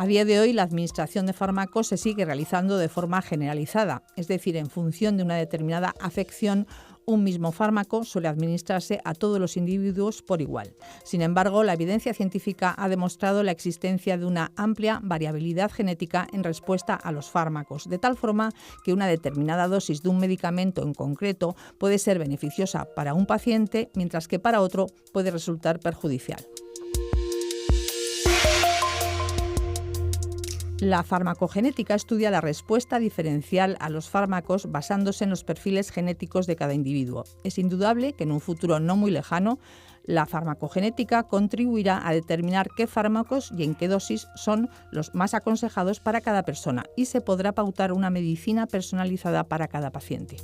A día de hoy, la administración de fármacos se sigue realizando de forma generalizada, es decir, en función de una determinada afección, un mismo fármaco suele administrarse a todos los individuos por igual. Sin embargo, la evidencia científica ha demostrado la existencia de una amplia variabilidad genética en respuesta a los fármacos, de tal forma que una determinada dosis de un medicamento en concreto puede ser beneficiosa para un paciente, mientras que para otro puede resultar perjudicial. La farmacogenética estudia la respuesta diferencial a los fármacos basándose en los perfiles genéticos de cada individuo. Es indudable que en un futuro no muy lejano, la farmacogenética contribuirá a determinar qué fármacos y en qué dosis son los más aconsejados para cada persona y se podrá pautar una medicina personalizada para cada paciente.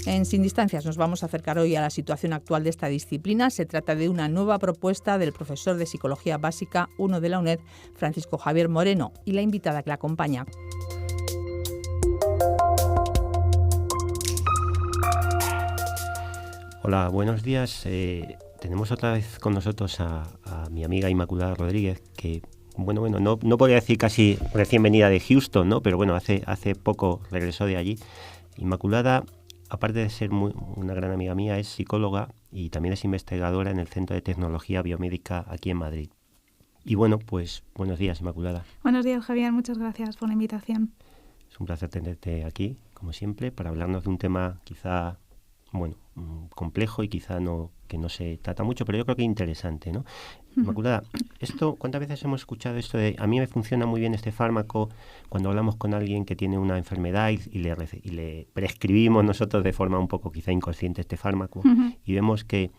En Sin Distancias nos vamos a acercar hoy a la situación actual de esta disciplina. Se trata de una nueva propuesta del profesor de Psicología Básica 1 de la UNED, Francisco Javier Moreno, y la invitada que la acompaña. Hola, buenos días. Tenemos otra vez con nosotros a mi amiga Inmaculada Rodríguez, que no podría decir casi recién venida de Houston, ¿no? Pero bueno, hace poco regresó de allí. Inmaculada, aparte de ser una gran amiga mía, es psicóloga y también es investigadora en el Centro de Tecnología Biomédica aquí en Madrid. Y bueno, pues buenos días, Inmaculada. Buenos días, Javier. Muchas gracias por la invitación. Es un placer tenerte aquí, como siempre, para hablarnos de un tema quizá, complejo y quizá que no se trata mucho, pero yo creo que interesante, ¿no? Inmaculada, ¿cuántas veces hemos escuchado esto de a mí me funciona muy bien este fármaco cuando hablamos con alguien que tiene una enfermedad y le prescribimos nosotros de forma un poco quizá inconsciente este fármaco y vemos que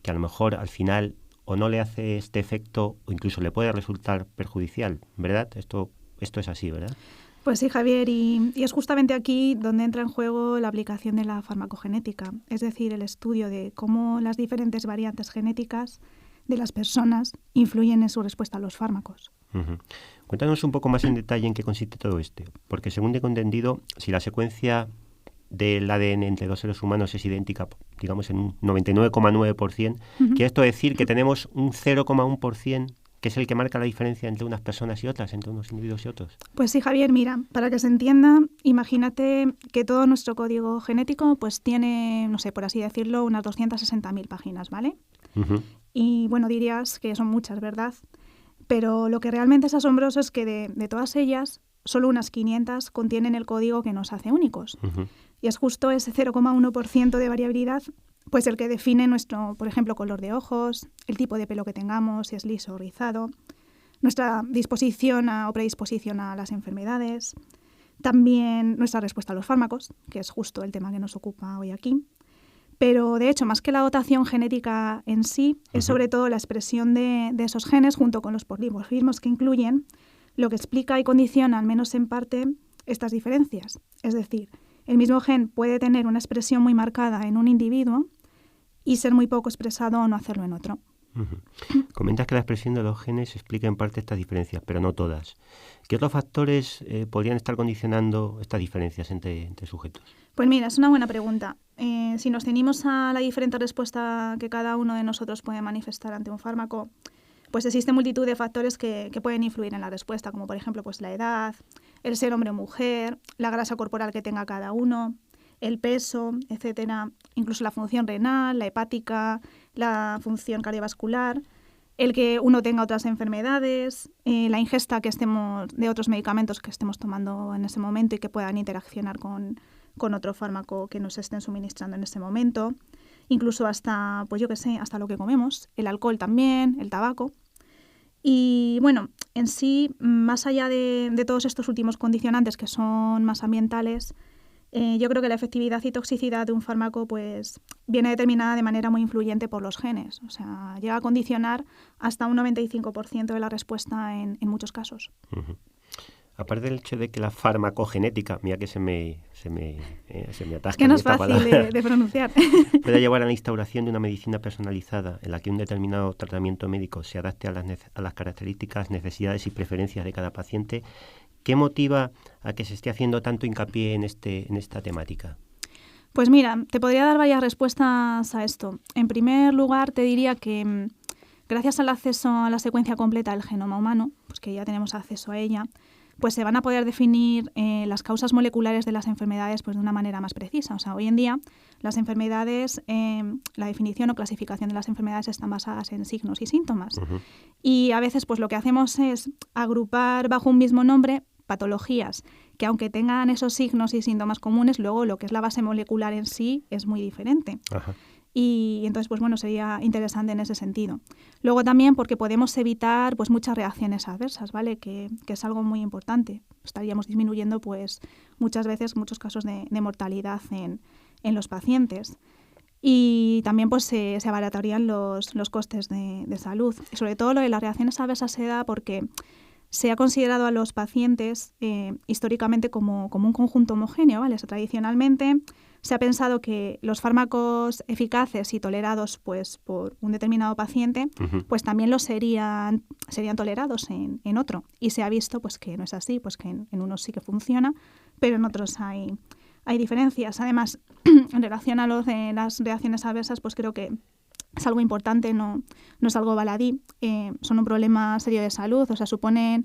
a lo mejor al final o no le hace este efecto o incluso le puede resultar perjudicial, ¿verdad? Esto es así, ¿verdad? Pues sí, Javier, y es justamente aquí donde entra en juego la aplicación de la farmacogenética, es decir, el estudio de cómo las diferentes variantes genéticas de las personas influyen en su respuesta a los fármacos. Uh-huh. Cuéntanos un poco más en detalle en qué consiste todo esto, porque según tengo entendido, si la secuencia del ADN entre dos seres humanos es idéntica, digamos en un 99,9%, quiere esto decir que tenemos un 0,1% que es el que marca la diferencia entre unas personas y otras, entre unos individuos y otros. Pues sí, Javier, mira, para que se entienda, imagínate que todo nuestro código genético pues tiene, no sé, por así decirlo, unas 260.000 páginas, ¿vale? Uh-huh. Y bueno, dirías que son muchas, ¿verdad? Pero lo que realmente es asombroso es que de todas ellas, solo unas 500 contienen el código que nos hace únicos. Uh-huh. Y es justo ese 0,1% de variabilidad pues el que define nuestro, por ejemplo, color de ojos, el tipo de pelo que tengamos, si es liso o rizado, nuestra disposición o predisposición a las enfermedades, también nuestra respuesta a los fármacos, que es justo el tema que nos ocupa hoy aquí. Pero, de hecho, más que la dotación genética en sí, es sobre todo la expresión de esos genes junto con los polimorfismos que incluyen, lo que explica y condiciona, al menos en parte, estas diferencias. Es decir, el mismo gen puede tener una expresión muy marcada en un individuo y ser muy poco expresado o no hacerlo en otro. Uh-huh. Comentas que la expresión de los genes explica en parte estas diferencias, pero no todas. ¿Qué otros factores podrían estar condicionando estas diferencias entre sujetos? Pues mira, es una buena pregunta. Si nos ceñimos a la diferente respuesta que cada uno de nosotros puede manifestar ante un fármaco, pues existe multitud de factores que pueden influir en la respuesta, como por ejemplo pues la edad, el ser hombre o mujer, la grasa corporal que tenga cada uno, el peso, etcétera, incluso la función renal, la hepática, la función cardiovascular, el que uno tenga otras enfermedades, la ingesta que de otros medicamentos que estemos tomando en ese momento y que puedan interaccionar con otro fármaco que nos estén suministrando en ese momento, incluso hasta, pues yo qué sé, hasta lo que comemos, el alcohol también, el tabaco. Y bueno, en sí, más allá de todos estos últimos condicionantes que son más ambientales, yo creo que la efectividad y toxicidad de un fármaco pues viene determinada de manera muy influyente por los genes. O sea, llega a condicionar hasta un 95% de la respuesta en muchos casos. Uh-huh. Aparte del hecho de que la farmacogenética, mira que se me atasca. Es que no es fácil de pronunciar. Puede llevar a la instauración de una medicina personalizada en la que un determinado tratamiento médico se adapte a las características, necesidades y preferencias de cada paciente. ¿Qué motiva a que se esté haciendo tanto hincapié en esta temática? Pues mira, te podría dar varias respuestas a esto. En primer lugar, te diría que gracias al acceso a la secuencia completa del genoma humano, pues que ya tenemos acceso a ella, pues se van a poder definir las causas moleculares de las enfermedades pues de una manera más precisa. O sea, hoy en día las enfermedades, la definición o clasificación de las enfermedades están basadas en signos y síntomas. Y a veces pues lo que hacemos es agrupar bajo un mismo nombre patologías que aunque tengan esos signos y síntomas comunes, luego lo que es la base molecular en sí es muy diferente. Ajá. Y entonces, pues bueno, sería interesante en ese sentido. Luego también porque podemos evitar pues muchas reacciones adversas, ¿vale? Que es algo muy importante. Estaríamos disminuyendo pues muchas veces muchos casos de mortalidad en los pacientes. Y también pues se abaratarían los costes de salud. Y sobre todo lo de las reacciones adversas se da porque se ha considerado a los pacientes históricamente como un conjunto homogéneo, ¿vale? O sea, tradicionalmente se ha pensado que los fármacos eficaces y tolerados pues, por un determinado paciente pues también los serían tolerados en otro. Y se ha visto pues, que no es así, pues que en unos sí que funciona, pero en otros hay diferencias. Además, en relación a lo de las reacciones adversas, pues creo que es algo importante, no es algo baladí. Son un problema serio de salud, o sea, suponen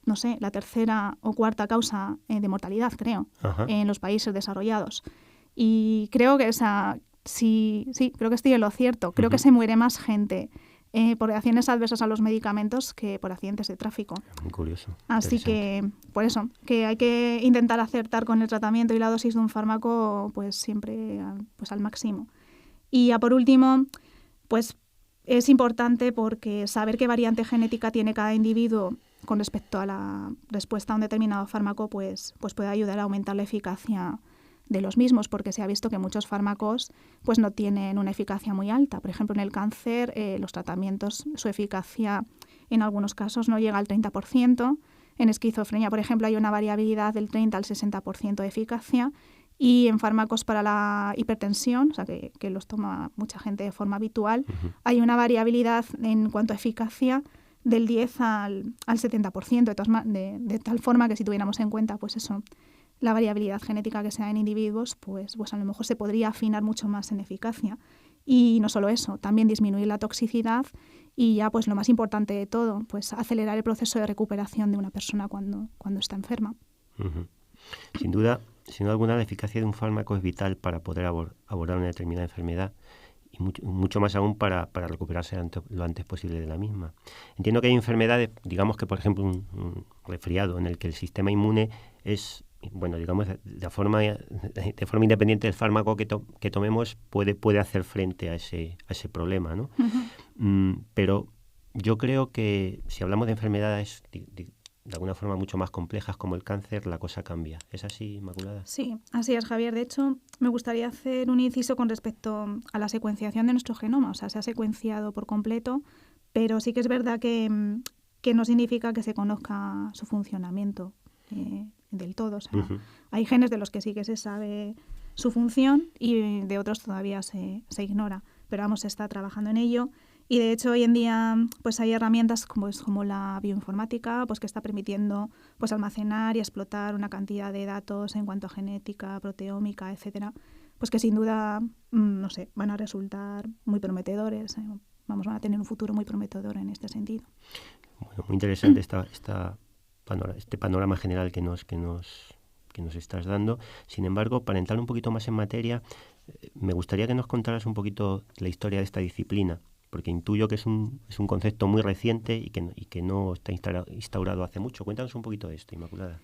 no sé, la tercera o cuarta causa de mortalidad, creo, en los países desarrollados. Y creo que sí, creo que estoy en lo cierto. Creo que se muere más gente por reacciones adversas a los medicamentos que por accidentes de tráfico. Muy curioso. Así que, por eso, que hay que intentar acertar con el tratamiento y la dosis de un fármaco pues siempre pues, al máximo. Y ya por último, pues es importante porque saber qué variante genética tiene cada individuo con respecto a la respuesta a un determinado fármaco pues puede ayudar a aumentar la eficacia de los mismos, porque se ha visto que muchos fármacos pues no tienen una eficacia muy alta. Por ejemplo, en el cáncer, los tratamientos, su eficacia en algunos casos no llega al 30%. En esquizofrenia, por ejemplo, hay una variabilidad del 30 al 60% de eficacia. Y en fármacos para la hipertensión, o sea, que los toma mucha gente de forma habitual, hay una variabilidad en cuanto a eficacia del 10 al 70%, de tal forma que si tuviéramos en cuenta pues eso, la variabilidad genética que se da en individuos, pues a lo mejor se podría afinar mucho más en eficacia. Y no solo eso, también disminuir la toxicidad y ya pues lo más importante de todo, pues acelerar el proceso de recuperación de una persona cuando está enferma. Sin duda alguna, la eficacia de un fármaco es vital para poder abordar una determinada enfermedad y mucho más aún para recuperarse lo antes posible de la misma. Entiendo que hay enfermedades, digamos que por ejemplo un resfriado, en el que el sistema inmune es, bueno, digamos, de forma independiente del fármaco que tomemos, puede hacer frente a ese problema, ¿no? Pero yo creo que si hablamos de enfermedades de alguna forma mucho más complejas como el cáncer, la cosa cambia. ¿Es así, Inmaculada? Sí, así es, Javier. De hecho, me gustaría hacer un inciso con respecto a la secuenciación de nuestro genoma. O sea, se ha secuenciado por completo, pero sí que es verdad que no significa que se conozca su funcionamiento del todo. O sea, hay genes de los que sí que se sabe su función y de otros todavía se ignora. Pero vamos, se está trabajando en ello. Y de hecho hoy en día pues hay herramientas como la bioinformática pues que está permitiendo pues almacenar y explotar una cantidad de datos en cuanto a genética, proteómica, etcétera, pues que sin duda no sé, van a resultar muy prometedores. Van a tener un futuro muy prometedor en este sentido. Bueno, muy interesante este panorama general que nos estás dando. Sin embargo, para entrar un poquito más en materia, me gustaría que nos contaras un poquito la historia de esta disciplina, porque intuyo que es un concepto muy reciente y que no está instaurado hace mucho. Cuéntanos un poquito de esto, Inmaculada.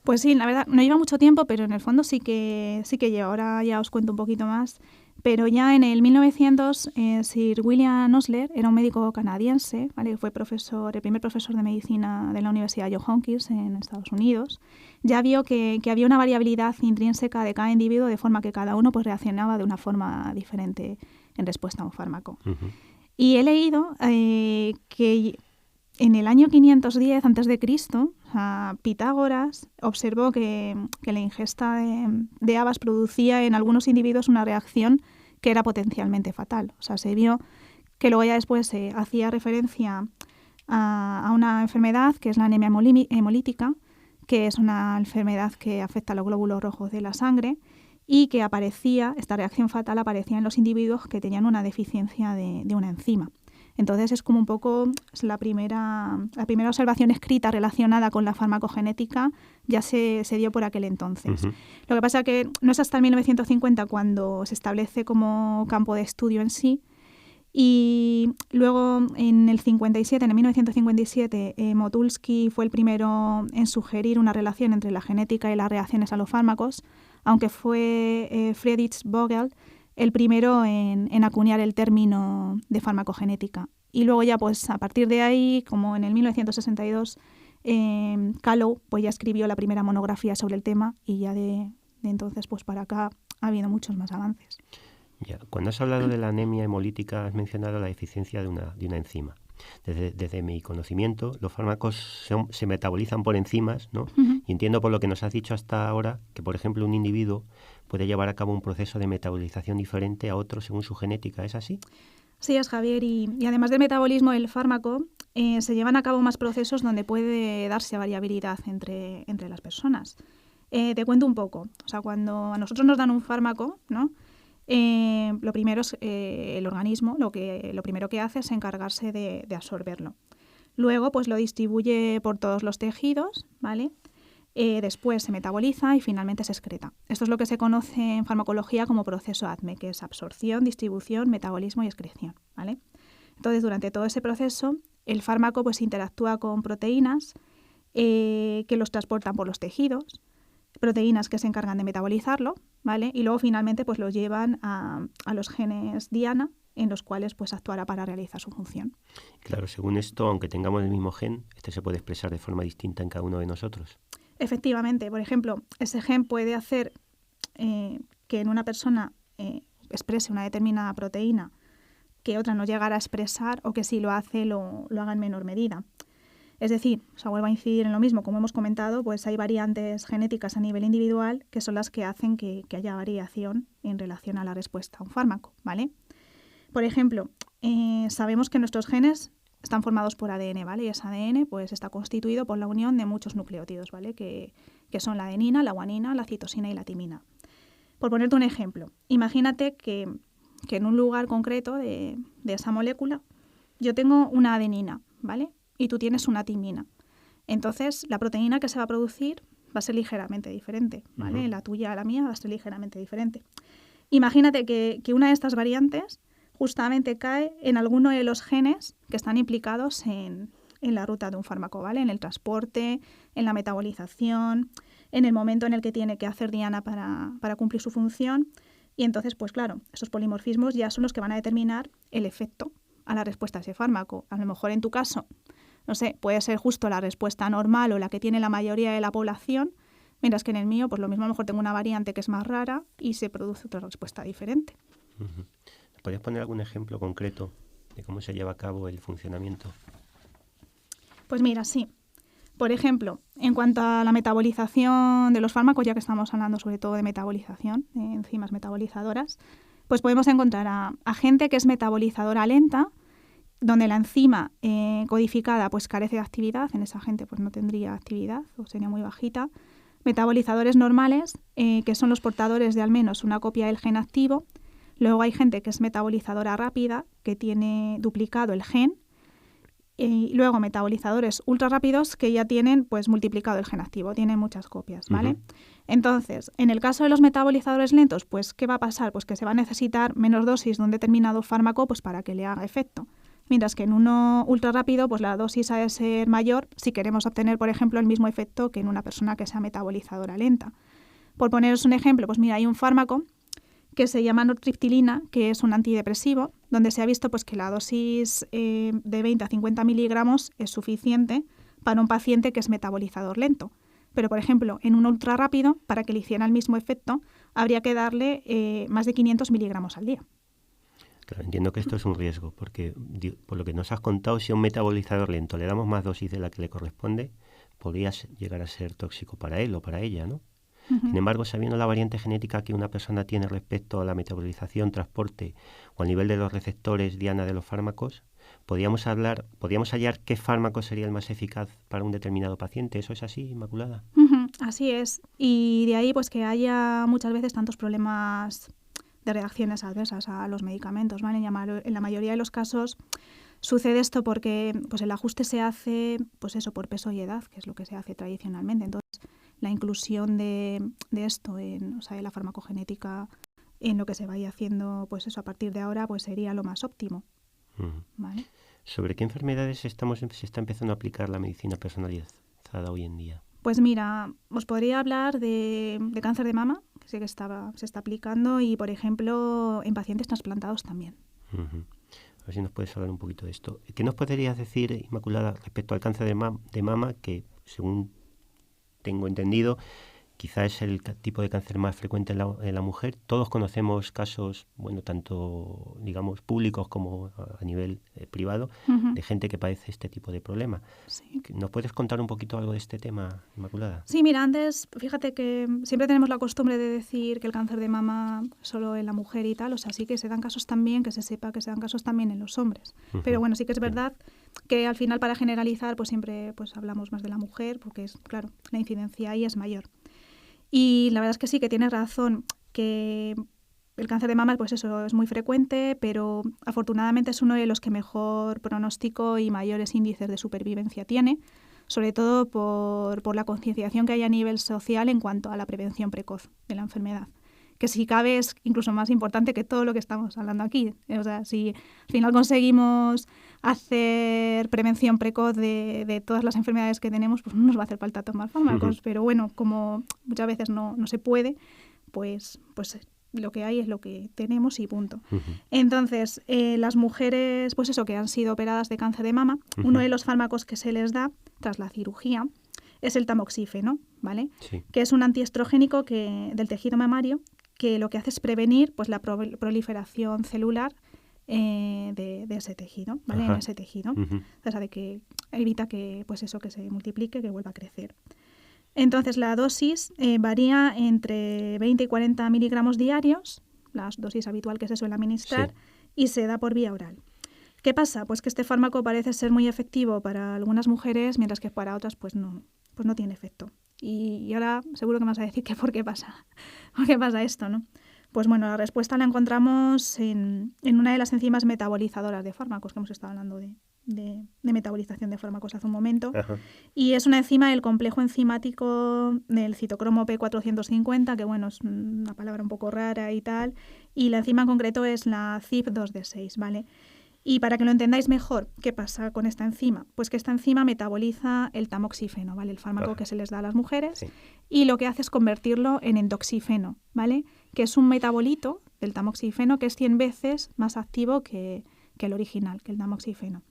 Pues sí, la verdad, no lleva mucho tiempo, pero en el fondo sí que lleva. Ahora ya os cuento un poquito más. Pero ya en el 1900, Sir William Osler era un médico canadiense, ¿vale? Fue el primer profesor de medicina de la Universidad Johns Hopkins en Estados Unidos. Ya vio que había una variabilidad intrínseca de cada individuo, de forma que cada uno pues reaccionaba de una forma diferente en respuesta a un fármaco. Y he leído que en el año 510 a.C., Pitágoras observó que la ingesta de habas producía en algunos individuos una reacción que era potencialmente fatal. O sea, se vio que luego ya después se hacía referencia a una enfermedad que es la anemia hemolítica, que es una enfermedad que afecta a los glóbulos rojos de la sangre y que esta reacción fatal aparecía en los individuos que tenían una deficiencia de una enzima. Entonces es como un poco la primera observación escrita relacionada con la farmacogenética ya se dio por aquel entonces. Uh-huh. Lo que pasa es que no es hasta el 1950 cuando se establece como campo de estudio en sí. Y luego en el 1957, Motulsky fue el primero en sugerir una relación entre la genética y las reacciones a los fármacos, aunque fue Friedrich Vogel el primero en acuñar el término de farmacogenética. Y luego ya pues a partir de ahí, como en el 1962, Callow pues ya escribió la primera monografía sobre el tema y ya de entonces pues para acá ha habido muchos más avances. Ya. Cuando has hablado de la anemia hemolítica has mencionado la deficiencia de una enzima. Desde mi conocimiento, los fármacos se metabolizan por enzimas, ¿no? Uh-huh. Y entiendo por lo que nos has dicho hasta ahora que, por ejemplo, un individuo puede llevar a cabo un proceso de metabolización diferente a otro según su genética. ¿Es así? Sí, es Javier. Y además del metabolismo del fármaco, se llevan a cabo más procesos donde puede darse variabilidad entre las personas. Te cuento un poco. O sea, cuando a nosotros nos dan un fármaco, ¿no? Lo primero es el organismo, lo primero que hace es encargarse de absorberlo. Luego, pues lo distribuye por todos los tejidos, ¿vale? Después se metaboliza y finalmente se excreta. Esto es lo que se conoce en farmacología como proceso ADME, que es absorción, distribución, metabolismo y excreción, ¿vale? Entonces, durante todo ese proceso, el fármaco pues interactúa con proteínas que los transportan por los tejidos, proteínas que se encargan de metabolizarlo, ¿vale? Y luego finalmente pues los llevan a los genes diana, en los cuales pues actuará para realizar su función. Claro, según esto, aunque tengamos el mismo gen, este se puede expresar de forma distinta en cada uno de nosotros. Efectivamente, por ejemplo, ese gen puede hacer que en una persona exprese una determinada proteína que otra no llegara a expresar, o que si lo hace lo haga en menor medida. Es decir, o sea, vuelvo a incidir en lo mismo, como hemos comentado, pues hay variantes genéticas a nivel individual que son las que hacen que haya variación en relación a la respuesta a un fármaco, ¿vale? Por ejemplo, sabemos que nuestros genes están formados por ADN, ¿vale? Y ese ADN pues está constituido por la unión de muchos nucleótidos, ¿vale? Que son la adenina, la guanina, la citosina y la timina. Por ponerte un ejemplo, imagínate que en un lugar concreto de esa molécula yo tengo una adenina, ¿vale? Y tú tienes una timina. Entonces, la proteína que se va a producir va a ser ligeramente diferente, ¿vale? Uh-huh. La tuya a la mía va a ser ligeramente diferente. Imagínate que una de estas variantes justamente cae en alguno de los genes que están implicados en la ruta de un fármaco, ¿vale? En el transporte, en la metabolización, en el momento en el que tiene que hacer diana para cumplir su función. Y entonces, pues claro, esos polimorfismos ya son los que van a determinar el efecto a la respuesta a ese fármaco. A lo mejor en tu caso, no sé, puede ser justo la respuesta normal o la que tiene la mayoría de la población, mientras que en el mío, pues lo mismo, a lo mejor tengo una variante que es más rara y se produce otra respuesta diferente. Uh-huh. ¿Podrías poner algún ejemplo concreto de cómo se lleva a cabo el funcionamiento? Pues mira, sí. Por ejemplo, en cuanto a la metabolización de los fármacos, ya que estamos hablando sobre todo de metabolización, de enzimas metabolizadoras, pues podemos encontrar a gente que es metabolizadora lenta, donde la enzima codificada pues carece de actividad, en esa gente pues no tendría actividad o sería muy bajita. Metabolizadores normales, que son los portadores de al menos una copia del gen activo. Luego hay gente que es metabolizadora rápida, que tiene duplicado el gen. Y luego metabolizadores ultra rápidos que ya tienen pues multiplicado el gen activo, tienen muchas copias, ¿vale? Uh-huh. Entonces, en el caso de los metabolizadores lentos, pues ¿qué va a pasar? Pues que se va a necesitar menos dosis de un determinado fármaco pues para que le haga efecto. Mientras que en uno ultra rápido, pues la dosis ha de ser mayor si queremos obtener, por ejemplo, el mismo efecto que en una persona que sea metabolizadora lenta. Por poneros un ejemplo, pues mira, hay un fármaco que se llama nortriptilina, que es un antidepresivo, donde se ha visto pues que la dosis de 20 a 50 miligramos es suficiente para un paciente que es metabolizador lento. Pero, por ejemplo, en un ultra rápido, para que le hiciera el mismo efecto, habría que darle más de 500 miligramos al día. Claro, entiendo que esto es un riesgo, porque por lo que nos has contado, si a un metabolizador lento le damos más dosis de la que le corresponde, podría llegar a ser tóxico para él o para ella, ¿no? Uh-huh. Sin embargo, sabiendo la variante genética que una persona tiene respecto a la metabolización, transporte o al nivel de los receptores diana de los fármacos, podríamos hallar qué fármaco sería el más eficaz para un determinado paciente. ¿Eso es así, Inmaculada? Uh-huh, así es. Y de ahí pues que haya muchas veces tantos problemas de reacciones adversas a los medicamentos, ¿vale? En la mayoría de los casos Sucede esto porque pues el ajuste se hace pues eso, por peso y edad, que es lo que se hace tradicionalmente. Entonces, la inclusión de esto, o sea, de la farmacogenética en lo que se vaya haciendo, pues eso, a partir de ahora, pues sería lo más óptimo. ¿Vale? ¿Sobre qué enfermedades se está empezando a aplicar la medicina personalizada hoy en día? Pues mira, os podría hablar de cáncer de mama, que sé que se está aplicando, y por ejemplo, en pacientes trasplantados también. A ver si nos puedes hablar un poquito de esto. ¿Qué nos podrías decir, Inmaculada, respecto al cáncer de mama, que según tengo entendido, quizá es el tipo de cáncer más frecuente en la mujer? Todos conocemos casos, bueno, tanto, digamos, públicos como a nivel privado, de gente que padece este tipo de problema. Sí. ¿Nos puedes contar un poquito algo de este tema, Inmaculada? Sí, mira, antes, fíjate que siempre tenemos la costumbre de decir que el cáncer de mama solo en la mujer y tal, o sea, sí que se dan casos también, que se sepa que se dan casos también en los hombres. Pero bueno, sí que es verdad que al final, para generalizar, pues siempre pues hablamos más de la mujer, porque es, claro, la incidencia ahí es mayor. Y la verdad es que sí, que tienes razón, que el cáncer de mama, pues eso, es muy frecuente, pero afortunadamente es uno de los que mejor pronóstico y mayores índices de supervivencia tiene, sobre todo por la concienciación que hay a nivel social en cuanto a la prevención precoz de la enfermedad, que si cabe es incluso más importante que todo lo que estamos hablando aquí. O sea, si al final conseguimos hacer prevención precoz de todas las enfermedades que tenemos, pues no nos va a hacer falta tomar fármacos. Pero bueno, como muchas veces no se puede, pues lo que hay es lo que tenemos y punto. Entonces, las mujeres, pues eso, que han sido operadas de cáncer de mama, uno de los fármacos que se les da tras la cirugía es el tamoxifeno, ¿vale? Sí. Que es un antiestrogénico del tejido mamario, que lo que hace es prevenir pues la proliferación celular de ese tejido, ¿vale? En ese tejido. O sea, de que evita que, pues eso, que se multiplique, que vuelva a crecer. Entonces, la dosis varía entre 20 y 40 miligramos diarios, la dosis habitual que se suele administrar, y se da por vía oral. ¿Qué pasa? Pues que este fármaco parece ser muy efectivo para algunas mujeres, mientras que para otras pues no tiene efecto. Y ahora seguro que me vas a decir que ¿por qué pasa esto, no? Pues bueno, la respuesta la encontramos en una de las enzimas metabolizadoras de fármacos, que hemos estado hablando de metabolización de fármacos hace un momento. Y es una enzima del complejo enzimático del citocromo P450, que bueno, es una palabra un poco rara y tal. Y la enzima en concreto es la CYP2D6, ¿vale? Y para que lo entendáis mejor, ¿qué pasa con esta enzima? Pues que esta enzima metaboliza el tamoxifeno, ¿vale? El fármaco que se les da a las mujeres, y lo que hace es convertirlo en endoxifeno, ¿vale? Que es un metabolito del tamoxifeno que es 100 veces más activo que el original, que el tamoxifeno.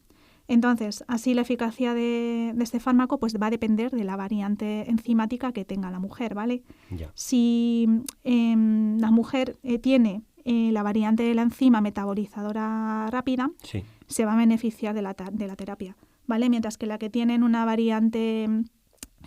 Entonces, así la eficacia de este fármaco pues va a depender de la variante enzimática que tenga la mujer, ¿vale? Ya. Si la mujer tiene la variante de la enzima metabolizadora rápida, se va a beneficiar de la terapia, ¿vale? Mientras que la que tienen una variante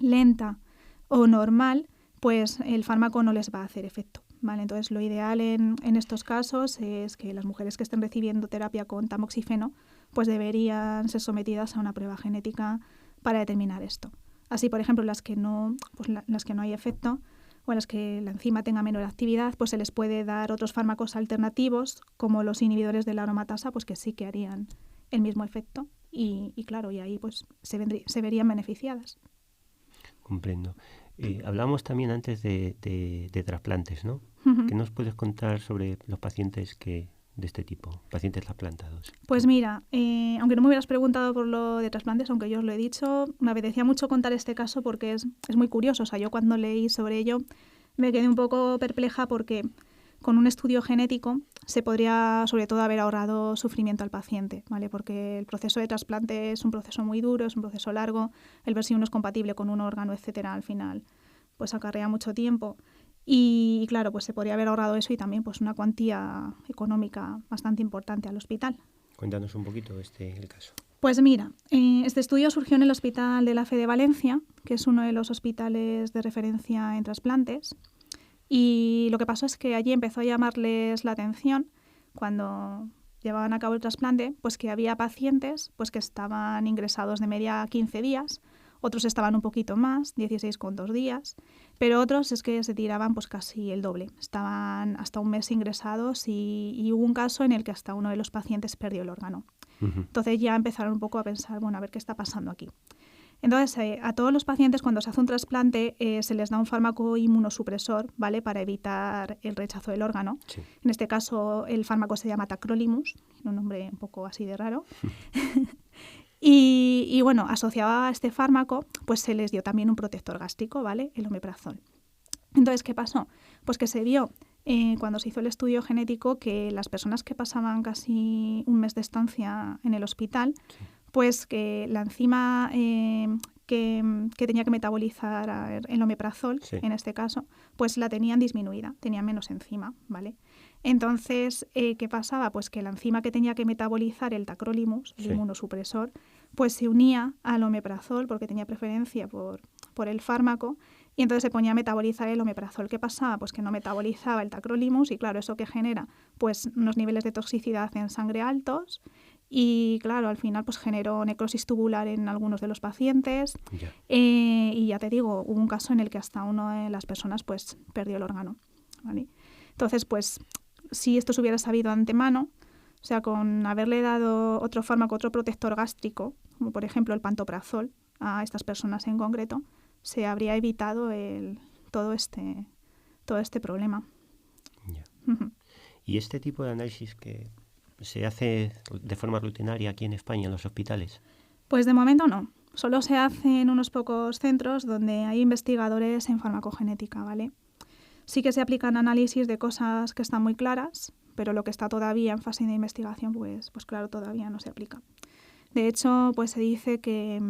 lenta o normal, pues el fármaco no les va a hacer efecto, ¿vale? Entonces, lo ideal en estos casos es que las mujeres que estén recibiendo terapia con tamoxifeno pues deberían ser sometidas a una prueba genética para determinar esto. Así, por ejemplo, las que no hay efecto, o en las que la enzima tenga menor actividad, pues se les puede dar otros fármacos alternativos, como los inhibidores de la aromatasa, pues que sí que harían el mismo efecto y claro, y ahí pues se verían beneficiadas. Comprendo. Hablamos también antes de trasplantes, ¿no? ¿Qué nos puedes contar sobre los pacientes de este tipo, pacientes trasplantados? Pues mira, aunque no me hubieras preguntado por lo de trasplantes, aunque yo os lo he dicho, me apetecía mucho contar este caso porque es muy curioso. O sea, yo cuando leí sobre ello me quedé un poco perpleja porque con un estudio genético se podría sobre todo haber ahorrado sufrimiento al paciente, ¿vale? Porque el proceso de trasplante es un proceso muy duro, es un proceso largo, el ver si uno es compatible con un órgano, etcétera, al final pues acarrea mucho tiempo. Y claro, pues se podría haber ahorrado eso y también pues una cuantía económica bastante importante al hospital. Cuéntanos un poquito el caso. Pues mira, este estudio surgió en el Hospital de la Fe de Valencia, que es uno de los hospitales de referencia en trasplantes. Y lo que pasó es que allí empezó a llamarles la atención cuando llevaban a cabo el trasplante, pues que había pacientes pues que estaban ingresados de media 15 días otros estaban un poquito más, 16,2 días, pero otros es que se tiraban pues casi el doble, estaban hasta un mes ingresados y hubo un caso en el que hasta uno de los pacientes perdió el órgano. Entonces ya empezaron un poco a pensar, bueno, a ver qué está pasando aquí. Entonces, a todos los pacientes cuando se hace un trasplante se les da un fármaco inmunosupresor, ¿vale? Para evitar el rechazo del órgano. Sí. En este caso, el fármaco se llama tacrolimus, un nombre un poco así de raro. y bueno, asociado a este fármaco, pues se les dio también un protector gástrico, ¿vale? El omeprazol. Entonces, ¿qué pasó? Pues que se vio cuando se hizo el estudio genético que las personas que pasaban casi un mes de estancia en el hospital, sí, pues que la enzima que tenía que metabolizar el omeprazol, sí, en este caso, pues la tenían disminuida, tenían menos enzima, ¿vale? Entonces, ¿qué pasaba? Pues que la enzima que tenía que metabolizar el tacrolimus, el, sí, inmunosupresor, pues se unía al omeprazol porque tenía preferencia por el fármaco y entonces se ponía a metabolizar el omeprazol. ¿Qué pasaba? Pues que no metabolizaba el tacrolimus y claro, ¿eso qué genera? Pues unos niveles de toxicidad en sangre altos. Y claro, al final pues generó necrosis tubular en algunos de los pacientes. Yeah. Y ya te digo, hubo un caso en el que hasta una de las personas pues perdió el órgano, ¿vale? Entonces, pues si esto se hubiera sabido de antemano, o sea, con haberle dado otro fármaco, otro protector gástrico, como por ejemplo el pantoprazol, a estas personas en concreto, se habría evitado todo este problema. Yeah. ¿Y este tipo de análisis que se hace de forma rutinaria aquí en España, en los hospitales? Pues de momento no. Solo se hace en unos pocos centros donde hay investigadores en farmacogenética, ¿vale? Sí que se aplican análisis de cosas que están muy claras, pero lo que está todavía en fase de investigación, pues claro, todavía no se aplica. De hecho, pues se dice que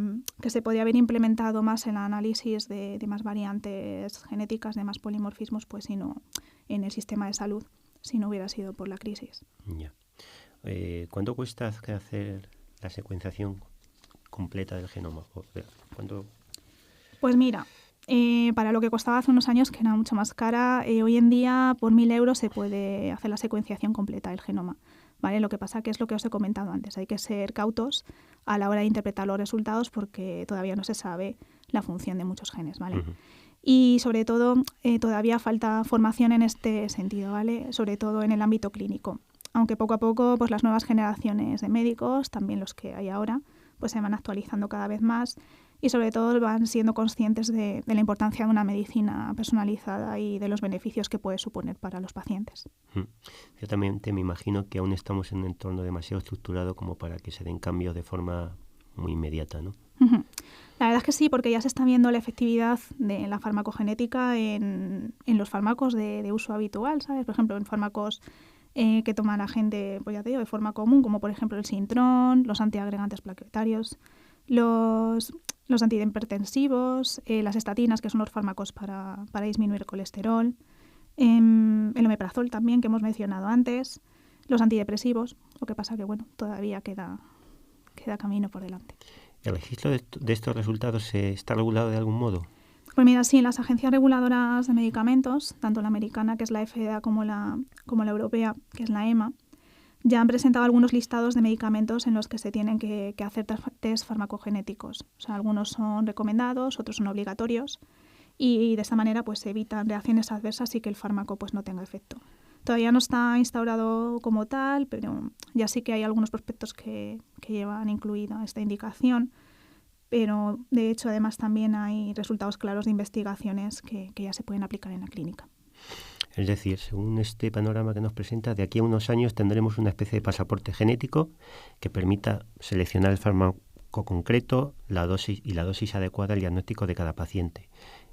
se podría haber implementado más el análisis de más variantes genéticas, de más polimorfismos, pues si no en el sistema de salud, si no hubiera sido por la crisis. Ya. ¿Cuánto cuesta hacer la secuenciación completa del genoma? ¿Cuánto? Pues mira, para lo que costaba hace unos años, que era mucho más cara, hoy en día por 1.000 euros se puede hacer la secuenciación completa del genoma, ¿vale? Lo que pasa que es lo que os he comentado antes, hay que ser cautos a la hora de interpretar los resultados porque todavía no se sabe la función de muchos genes, ¿vale? Uh-huh. Y sobre todo, todavía falta formación en este sentido, ¿vale? Sobre todo en el ámbito clínico. Aunque poco a poco pues las nuevas generaciones de médicos, también los que hay ahora, pues se van actualizando cada vez más y sobre todo van siendo conscientes de la importancia de una medicina personalizada y de los beneficios que puede suponer para los pacientes. Ciertamente me imagino que aún estamos en un entorno demasiado estructurado como para que se den cambios de forma muy inmediata, ¿no? La verdad es que sí, porque ya se está viendo la efectividad de la farmacogenética en los fármacos de uso habitual, ¿sabes? Por ejemplo, en fármacos que toma la gente, pues ya te digo, de forma común, como por ejemplo el Sintron, los antiagregantes plaquetarios, los antihipertensivos, las estatinas, que son los fármacos para disminuir el colesterol, el omeprazol también, que hemos mencionado antes, los antidepresivos, lo que pasa que, bueno, todavía queda camino por delante. ¿El registro de estos resultados está regulado de algún modo? Pues mira, sí, las agencias reguladoras de medicamentos, tanto la americana, que es la FDA, como la europea, que es la EMA, ya han presentado algunos listados de medicamentos en los que se tienen que hacer test farmacogenéticos. O sea, algunos son recomendados, otros son obligatorios y de esta manera pues se evitan reacciones adversas y que el fármaco pues no tenga efecto. Todavía no está instaurado como tal, pero ya sí que hay algunos prospectos que llevan incluida esta indicación. Pero, de hecho, además también hay resultados claros de investigaciones que ya se pueden aplicar en la clínica. Es decir, según este panorama que nos presenta, de aquí a unos años tendremos una especie de pasaporte genético que permita seleccionar el fármaco concreto, la dosis adecuada al diagnóstico de cada paciente.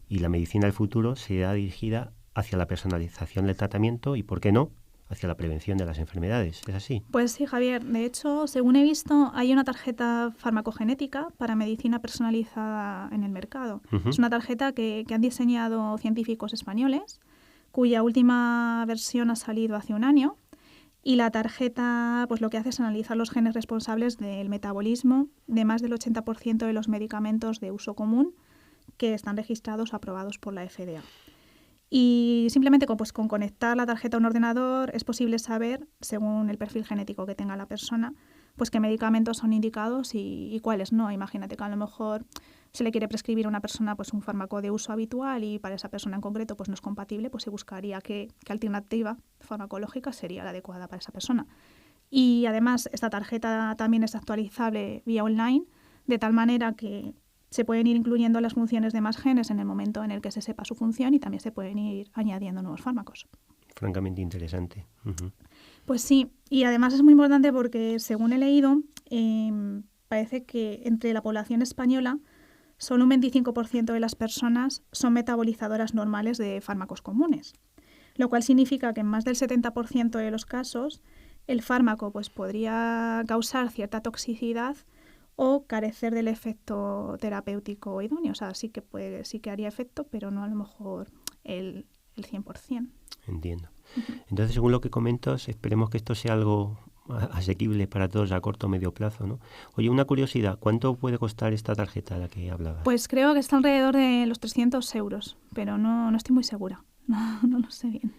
Y la medicina del futuro será dirigida hacia la personalización del tratamiento y, ¿por qué no?, hacia la prevención de las enfermedades. ¿Es así? Pues sí, Javier. De hecho, según he visto, hay una tarjeta farmacogenética para medicina personalizada en el mercado. Uh-huh. Es una tarjeta que han diseñado científicos españoles, cuya última versión ha salido hace un año. Y la tarjeta pues lo que hace es analizar los genes responsables del metabolismo de más del 80% de los medicamentos de uso común que están registrados o aprobados por la FDA. Y simplemente con conectar la tarjeta a un ordenador es posible saber, según el perfil genético que tenga la persona, pues qué medicamentos son indicados y cuáles no. Imagínate que a lo mejor se le quiere prescribir a una persona pues un fármaco de uso habitual y para esa persona en concreto pues no es compatible, pues se buscaría qué alternativa farmacológica sería la adecuada para esa persona. Y además esta tarjeta también es actualizable vía online, de tal manera que se pueden ir incluyendo las funciones de más genes en el momento en el que se sepa su función y también se pueden ir añadiendo nuevos fármacos. Francamente interesante. Pues sí, y además es muy importante porque según he leído, parece que entre la población española solo un 25% de las personas son metabolizadoras normales de fármacos comunes, lo cual significa que en más del 70% de los casos el fármaco pues, podría causar cierta toxicidad o carecer del efecto terapéutico idóneo. O sea, sí que haría efecto, pero no a lo mejor el 100%. Entiendo. Entonces, según lo que comentas, esperemos que esto sea algo asequible para todos a corto o medio plazo, ¿no? Oye, una curiosidad, ¿cuánto puede costar esta tarjeta de la que hablabas? Pues creo que está alrededor de los 300 euros, pero no estoy muy segura. No lo sé bien.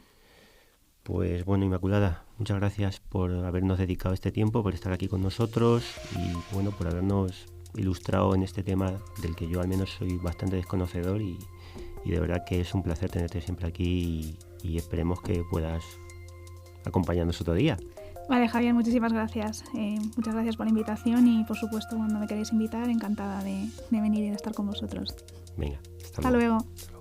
Pues bueno, Inmaculada, muchas gracias por habernos dedicado este tiempo, por estar aquí con nosotros y bueno, por habernos ilustrado en este tema del que yo al menos soy bastante desconocedor y de verdad que es un placer tenerte siempre aquí y esperemos que puedas acompañarnos otro día. Vale, Javier, muchísimas gracias. Muchas gracias por la invitación y por supuesto cuando me queréis invitar, encantada de venir y de estar con vosotros. Venga, hasta luego. Hasta luego.